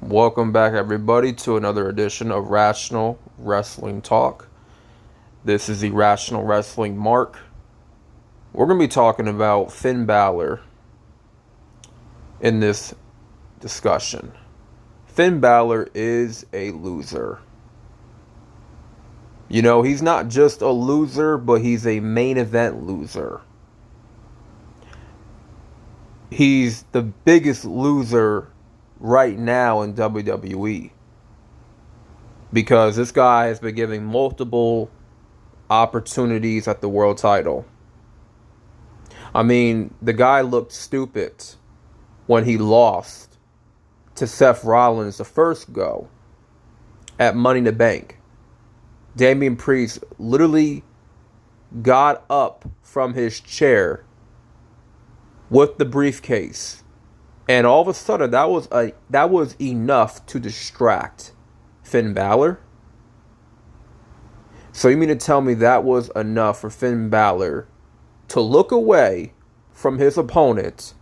Welcome back, everybody, to another edition of Rational Wrestling Talk. This is the Rational Wrestling Mark. We're going to be talking about Finn Balor in this discussion. Finn Balor is a loser. You know, he's not just a loser, but he's a main event loser. He's the biggest loser right now in WWE. Because this guy has been given multiple opportunities at the world title. I mean, the guy looked stupid when he lost to Seth Rollins the first go at Money in the Bank. Damian Priest literally got up from his chair with the briefcase, and all of a sudden that was enough to distract Finn Balor. So you mean to tell me that was enough for Finn Balor to look away from his opponent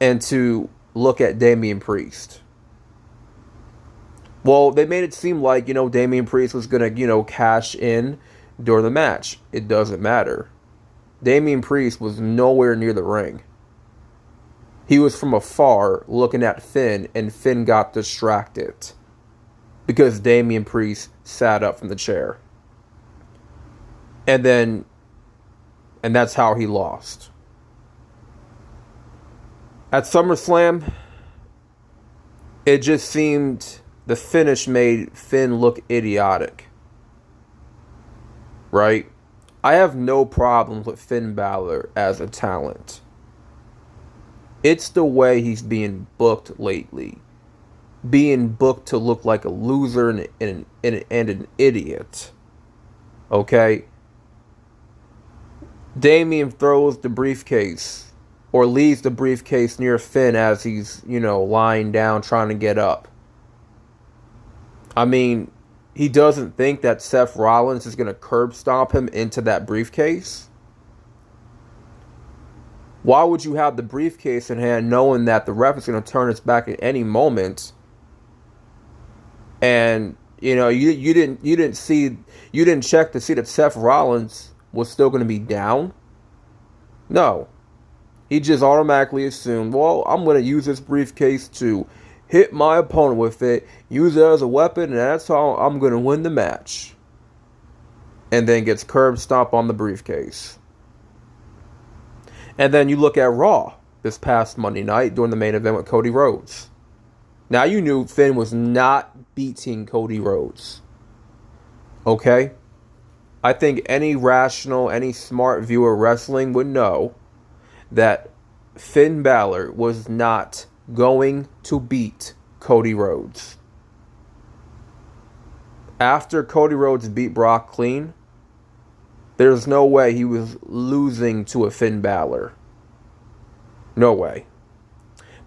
and to look at Damian Priest? Well, they made it seem like, Damian Priest was going to, cash in during the match. It doesn't matter. Damian Priest was nowhere near the ring. He was from afar looking at Finn, and Finn got distracted because Damian Priest sat up from the chair. And that's how he lost. At SummerSlam, it just seemed the finish made Finn look idiotic. Right? I have no problems with Finn Balor as a talent. It's the way he's being booked lately. Being booked to look like a loser and an idiot. Okay? Damian throws the briefcase or leaves the briefcase near Finn as he's, lying down trying to get up. I mean, he doesn't think that Seth Rollins is going to curb stomp him into that briefcase. Why would you have the briefcase in hand knowing that the ref is going to turn his back at any moment? And, you didn't check to see that Seth Rollins was still going to be down? No. He just automatically assumed, well, I'm going to use this briefcase to hit my opponent with it, use it as a weapon, and that's how I'm going to win the match. And then gets curb stomp on the briefcase. And then you look at Raw this past Monday night during the main event with Cody Rhodes. Now you knew Finn was not beating Cody Rhodes. Okay? I think any rational, any smart viewer of wrestling would know that Finn Balor was not going to beat Cody Rhodes. After Cody Rhodes beat Brock clean, there's no way he was losing to a Finn Balor. No way.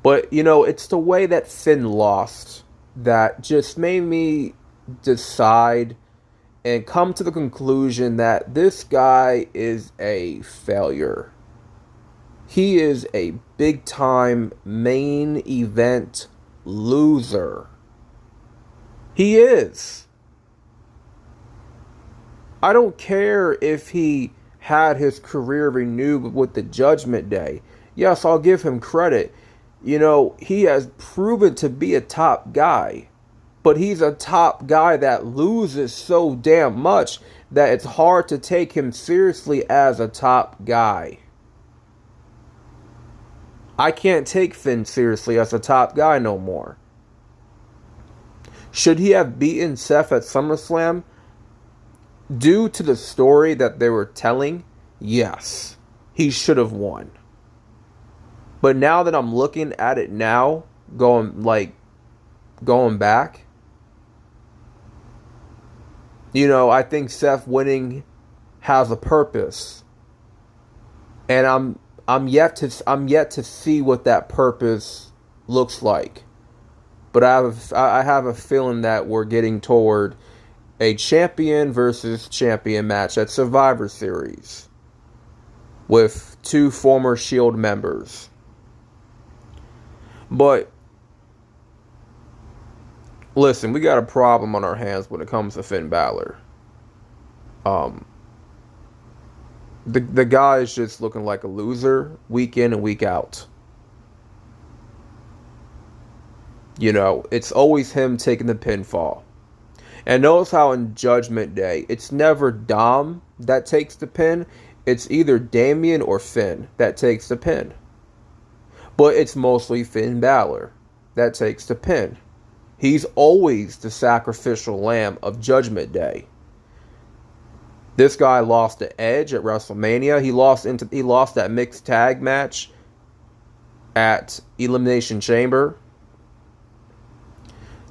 But, it's the way that Finn lost that just made me decide and come to the conclusion that this guy is a failure. He is a big-time main event loser. He is. I don't care if he had his career renewed with the Judgment Day. Yes, I'll give him credit. He has proven to be a top guy. But he's a top guy that loses so damn much that it's hard to take him seriously as a top guy. I can't take Finn seriously as a top guy no more. Should he have beaten Seth at SummerSlam? Due to the story that they were telling, yes, he should have won. But now that I'm looking at it now, going back, I think Seth winning has a purpose. And I'm yet to see what that purpose looks like. But I have a feeling that we're getting toward a champion versus champion match at Survivor Series with two former Shield members. But Listen, we got a problem on our hands when it comes to Finn Balor. Um, the guy is just looking like a loser week in and week out. You know, it's always him taking the pinfall. And notice how in Judgment Day, it's never Dom that takes the pin. It's either Damian or Finn that takes the pin. But it's mostly Finn Balor that takes the pin. He's always the sacrificial lamb of Judgment Day. This guy lost to Edge at WrestleMania. He lost that mixed tag match at Elimination Chamber.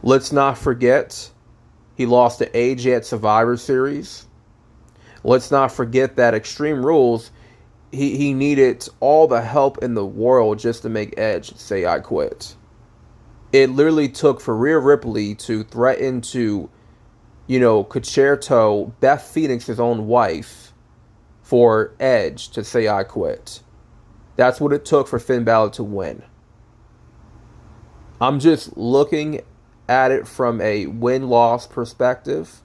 Let's not forget he lost to AJ at Survivor Series. Let's not forget that Extreme Rules, he needed all the help in the world just to make Edge say I quit. It literally took for Rhea Ripley to threaten to, Concerto, Beth Phoenix's own wife, for Edge to say I quit. That's what it took for Finn Balor to win. I'm just looking at it from a win-loss perspective.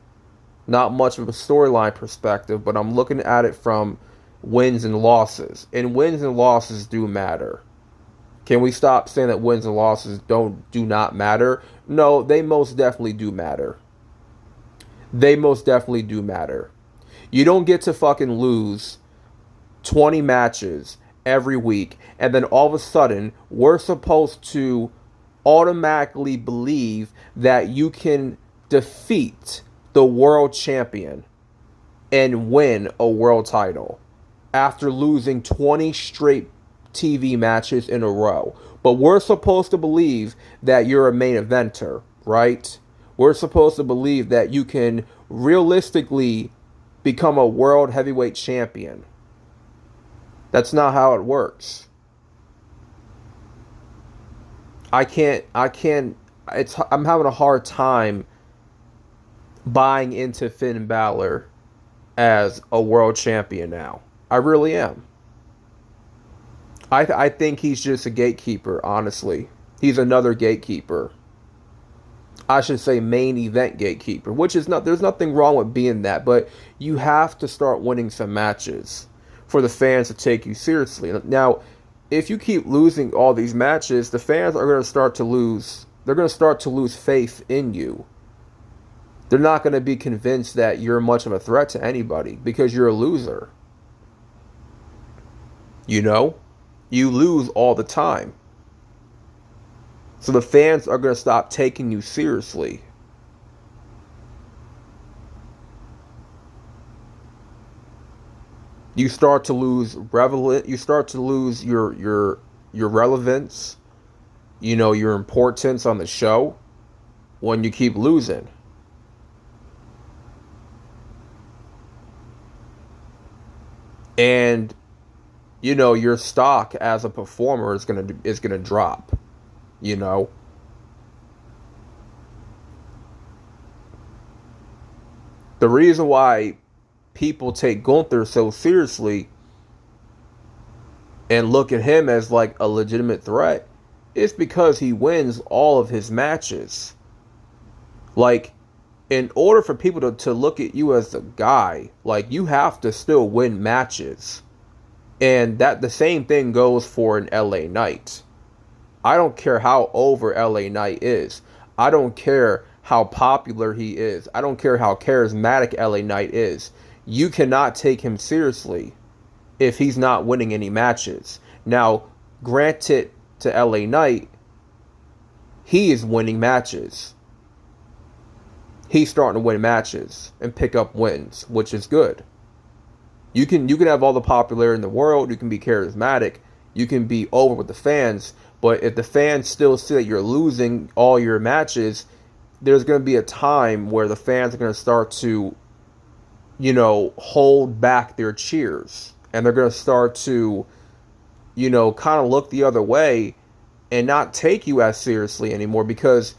Not much of a storyline perspective, but I'm looking at it from wins and losses. And wins and losses do matter. Can we stop saying that wins and losses do not matter? No, they most definitely do matter. They most definitely do matter. You don't get to fucking lose 20 matches every week, and then all of a sudden, we're supposed to automatically believe that you can defeat the world champion and win a world title after losing 20 straight TV matches in a row. But we're supposed to believe that you're a main eventer, right? We're supposed to believe that you can realistically become a world heavyweight champion. That's not how it works. I'm having a hard time buying into Finn Balor as a world champion now. I really am. I think he's just a gatekeeper, honestly. He's another gatekeeper. I should say main event gatekeeper, which is not, there's nothing wrong with being that, but you have to start winning some matches for the fans to take you seriously. Now, if you keep losing all these matches, the fans are going to start to lose. They're going to start to lose faith in you. They're not going to be convinced that you're much of a threat to anybody because you're a loser. You lose all the time. So the fans are going to stop taking you seriously. You start to lose your relevance, your importance on the show when you keep losing. And your stock as a performer is gonna drop. The reason why people take Gunther so seriously and look at him as like a legitimate threat is because he wins all of his matches. Like, in order for people to look at you as a guy, like, you have to still win matches. And that the same thing goes for an LA Knight. I don't care how over LA Knight is. I don't care how popular he is. I don't care how charismatic LA Knight is. You cannot take him seriously if he's not winning any matches. Now, granted to LA Knight, he is winning matches. He's starting to win matches and pick up wins, which is good. You can have all the popularity in the world. You can be charismatic. You can be over with the fans. But if the fans still see that you're losing all your matches, there's going to be a time where the fans are going to start to, hold back their cheers. And they're going to start to, kind of look the other way and not take you as seriously anymore because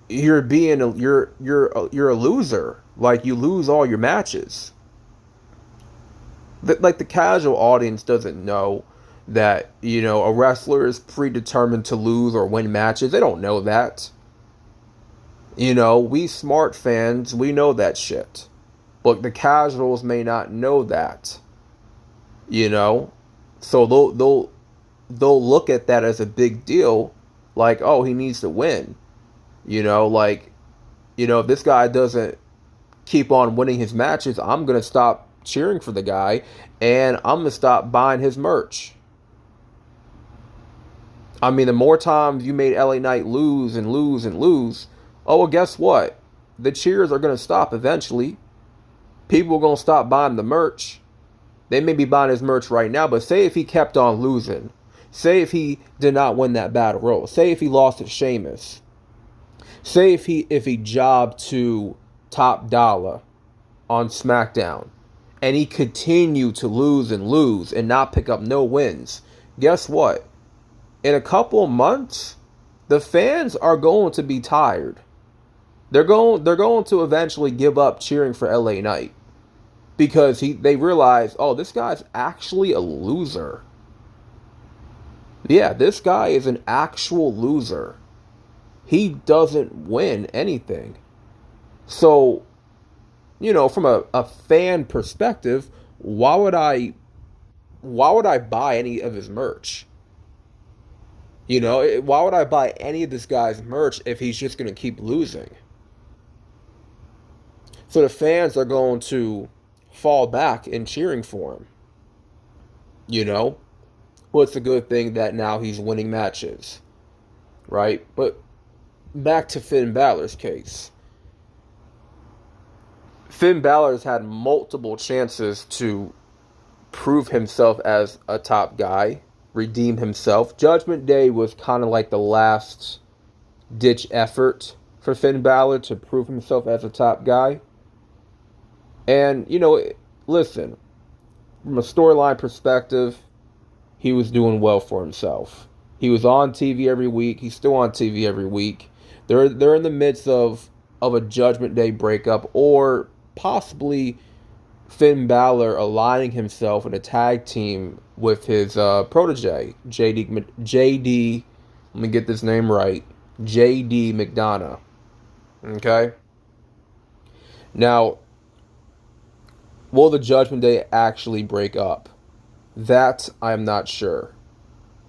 you're a loser. Like, you lose all your matches. Like, the casual audience doesn't know that, a wrestler is predetermined to lose or win matches. They don't know that. You know, we smart fans, we know that shit. But the casuals may not know that. You know? So they'll look at that as a big deal, like, oh, he needs to win. You know, like, if this guy doesn't keep on winning his matches, I'm gonna stop cheering for the guy and I'm gonna stop buying his merch. I mean, the more times you made LA Knight lose and lose and lose, oh well, guess what? The cheers are gonna stop eventually. People are gonna stop buying the merch. They may be buying his merch right now, but say if he kept on losing, say if he did not win that battle royal, say if he lost to Sheamus, say if he jobbed to Top Dollar on SmackDown, and he continued to lose and not pick up no wins. Guess what? In a couple of months, the fans are going to be tired. They're going to eventually give up cheering for LA Knight because they realize, oh, this guy's actually a loser. Yeah, this guy is an actual loser. He doesn't win anything. So, from a fan perspective, why would I buy any of his merch? Why would I buy any of this guy's merch if he's just going to keep losing? So the fans are going to fall back in cheering for him. You know? Well, it's a good thing that now he's winning matches. Right? But back to Finn Balor's case. Finn Balor's had multiple chances to prove himself as a top guy, redeem himself. Judgment Day was kind of like the last ditch effort for Finn Balor to prove himself as a top guy. And, listen, from a storyline perspective, he was doing well for himself. He was on TV every week. He's still on TV every week. They're in the midst of a Judgment Day breakup, or possibly Finn Balor aligning himself in a tag team with his protege, JD. Let me get this name right, JD McDonough. Okay. Now, will the Judgment Day actually break up? That I'm not sure.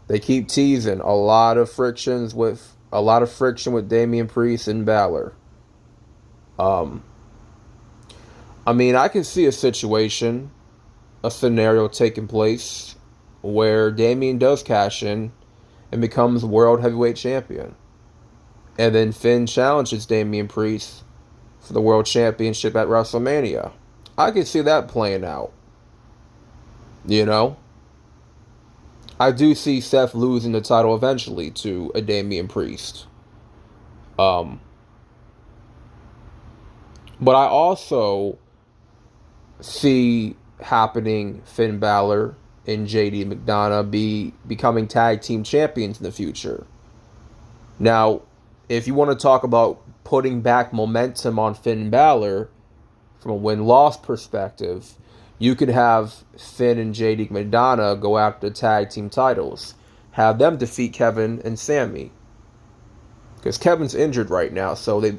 They keep teasing a lot of friction with Damian Priest and Balor. I mean, I can see a scenario taking place where Damian does cash in and becomes World Heavyweight Champion. And then Finn challenges Damian Priest for the World Championship at WrestleMania. I can see that playing out. I do see Seth losing the title eventually to a Damian Priest. But I also see happening Finn Balor and JD McDonough becoming tag team champions in the future. Now, if you want to talk about putting back momentum on Finn Balor from a win-loss perspective, you could have Finn and JD McDonough go after the tag team titles. Have them defeat Kevin and Sami. Because Kevin's injured right now, so I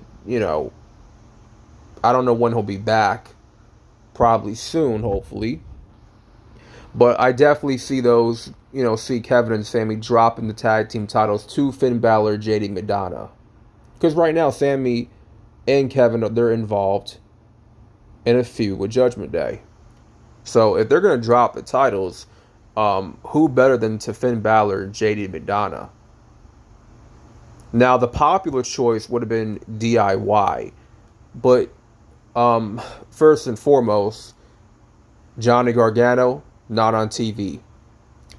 don't know when he'll be back. Probably soon, hopefully. But I definitely see see Kevin and Sami dropping the tag team titles to Finn Balor, JD McDonough. Because right now, Sami and Kevin, they're involved in a feud with Judgment Day. So if they're going to drop the titles, who better than to Finn Balor and JD McDonough? Now, the popular choice would have been DIY. But first and foremost, Johnny Gargano, not on TV.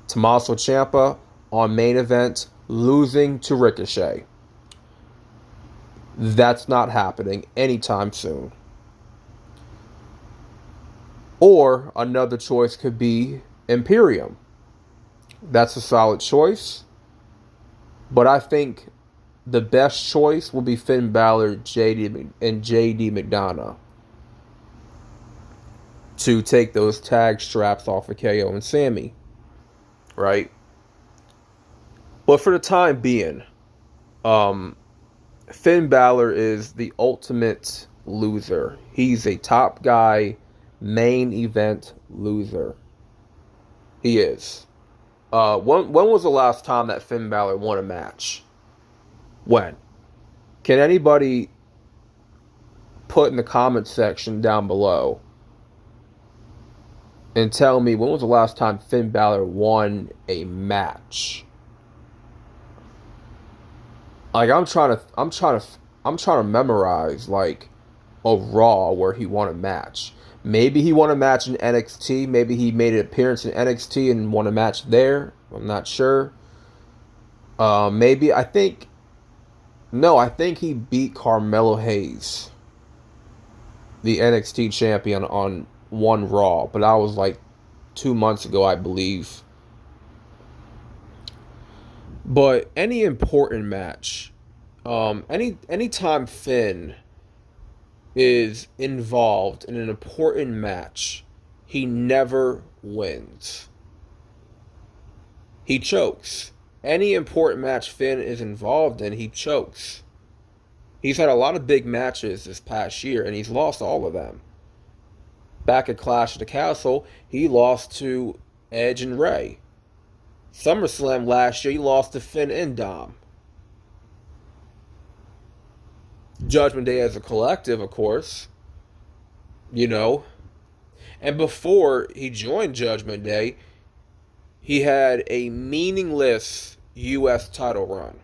Tommaso Ciampa on main event, losing to Ricochet. That's not happening anytime soon. Or another choice could be Imperium. That's a solid choice. But I think the best choice will be Finn Balor and JD McDonough to take those tag straps off of KO and Sami. Right? But for the time being, Finn Balor is the ultimate loser. He's a top guy, main event loser. He is. When was the last time that Finn Balor won a match? When? Can anybody put in the comment section down below and tell me when was the last time Finn Balor won a match? Like I'm trying to memorize like a Raw where he won a match. Maybe he won a match in NXT. Maybe he made an appearance in NXT and won a match there. I'm not sure. Maybe I think no. I think he beat Carmelo Hayes, the NXT champion, on one Raw, but that was like 2 months ago, I believe. But any important match, anytime Finn is involved in an important match, he never wins. He chokes. Any important match Finn is involved in, he chokes. He's had a lot of big matches this past year, and he's lost all of them. Back at Clash of the Castle, he lost to Edge and Rey. SummerSlam last year, he lost to Finn and Dom. Judgment Day as a collective, of course. You know. And before he joined Judgment Day, he had a meaningless U.S. title run.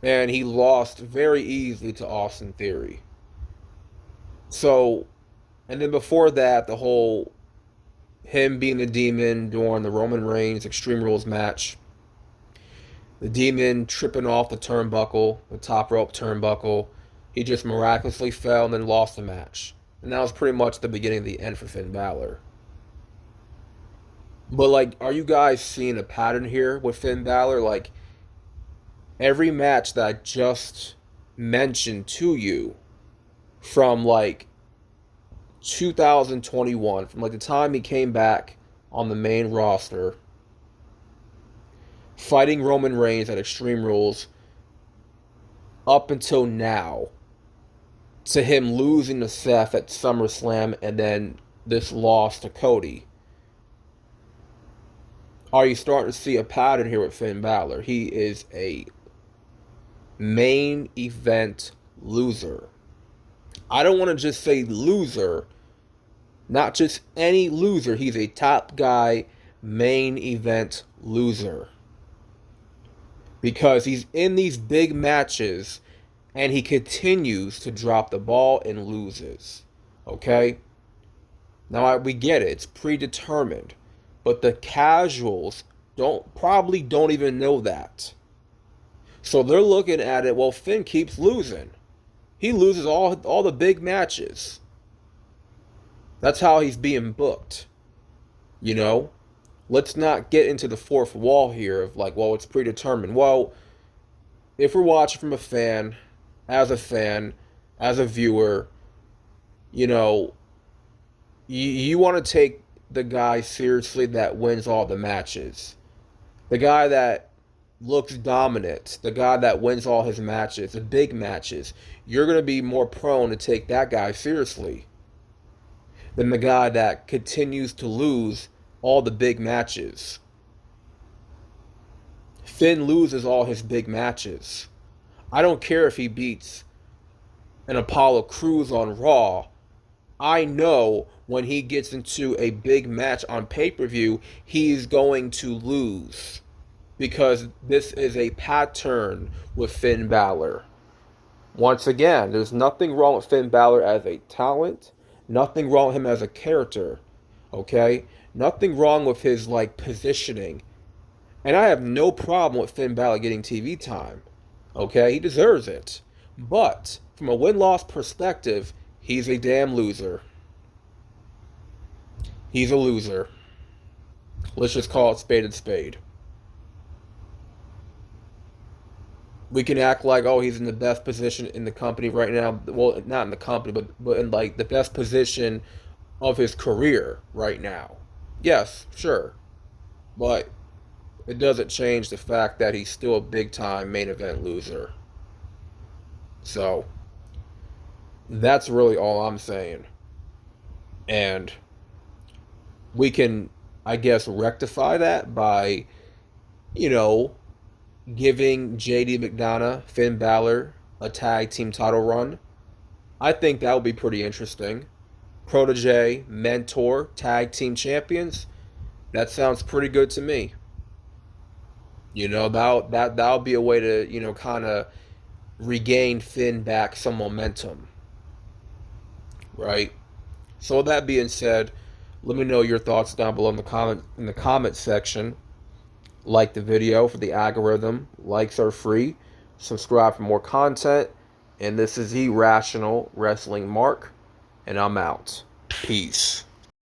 And he lost very easily to Austin Theory. So, and then before that, the whole him being the Demon during the Roman Reigns Extreme Rules match. The Demon tripping off the turnbuckle, the top rope turnbuckle. He just miraculously fell and then lost the match. And that was pretty much the beginning of the end for Finn Balor. But, like, are you guys seeing a pattern here with Finn Balor? Like, every match that I just mentioned to you from, like, 2021, from, like, the time he came back on the main roster, fighting Roman Reigns at Extreme Rules, up until now, to him losing to Seth at SummerSlam and then this loss to Cody. Are you starting to see a pattern here with Finn Balor? He is a main event loser. I don't want to just say loser, not just any loser. He's a top guy, main event loser. Because he's in these big matches and he continues to drop the ball and loses. Okay? Now we get it. It's predetermined. But the casuals probably don't even know that. So they're looking at it, well, Finn keeps losing. He loses all the big matches. That's how he's being booked. You know? Let's not get into the fourth wall here of like, well, it's predetermined. Well, if we're watching from a fan, as a viewer, you know, you want to take the guy seriously that wins all the matches. The guy that looks dominant. The guy that wins all his matches. The big matches. You're going to be more prone to take that guy seriously than the guy that continues to lose all the big matches. Finn loses all his big matches. I don't care if he beats an Apollo Crews on Raw. I know when he gets into a big match on pay-per-view, he's going to lose. Because this is a pattern with Finn Balor. Once again, there's nothing wrong with Finn Balor as a talent. Nothing wrong with him as a character. Okay? Nothing wrong with his, like, positioning. And I have no problem with Finn Balor getting TV time. Okay? He deserves it. But, from a win-loss perspective, he's a damn loser. He's a loser. Let's just call it spade and spade. We can act like, oh, he's in the best position in the company right now. Well, not in the company, but in, like, the best position of his career right now. Yes, sure. But it doesn't change the fact that he's still a big time main event loser. So that's really all I'm saying. And we can, I guess, rectify that by, you know, giving JD McDonough, Finn Balor a tag team title run. I think that would be pretty interesting. Protege, mentor, tag team champions. That sounds pretty good to me. You know, that'll be a way to, kind of regain Finn back some momentum, right? So with that being said, let me know your thoughts down below in the comment section. Like the video for the algorithm. Likes are free. Subscribe for more content. And this is Irrational Wrestling Mark, and I'm out. Peace.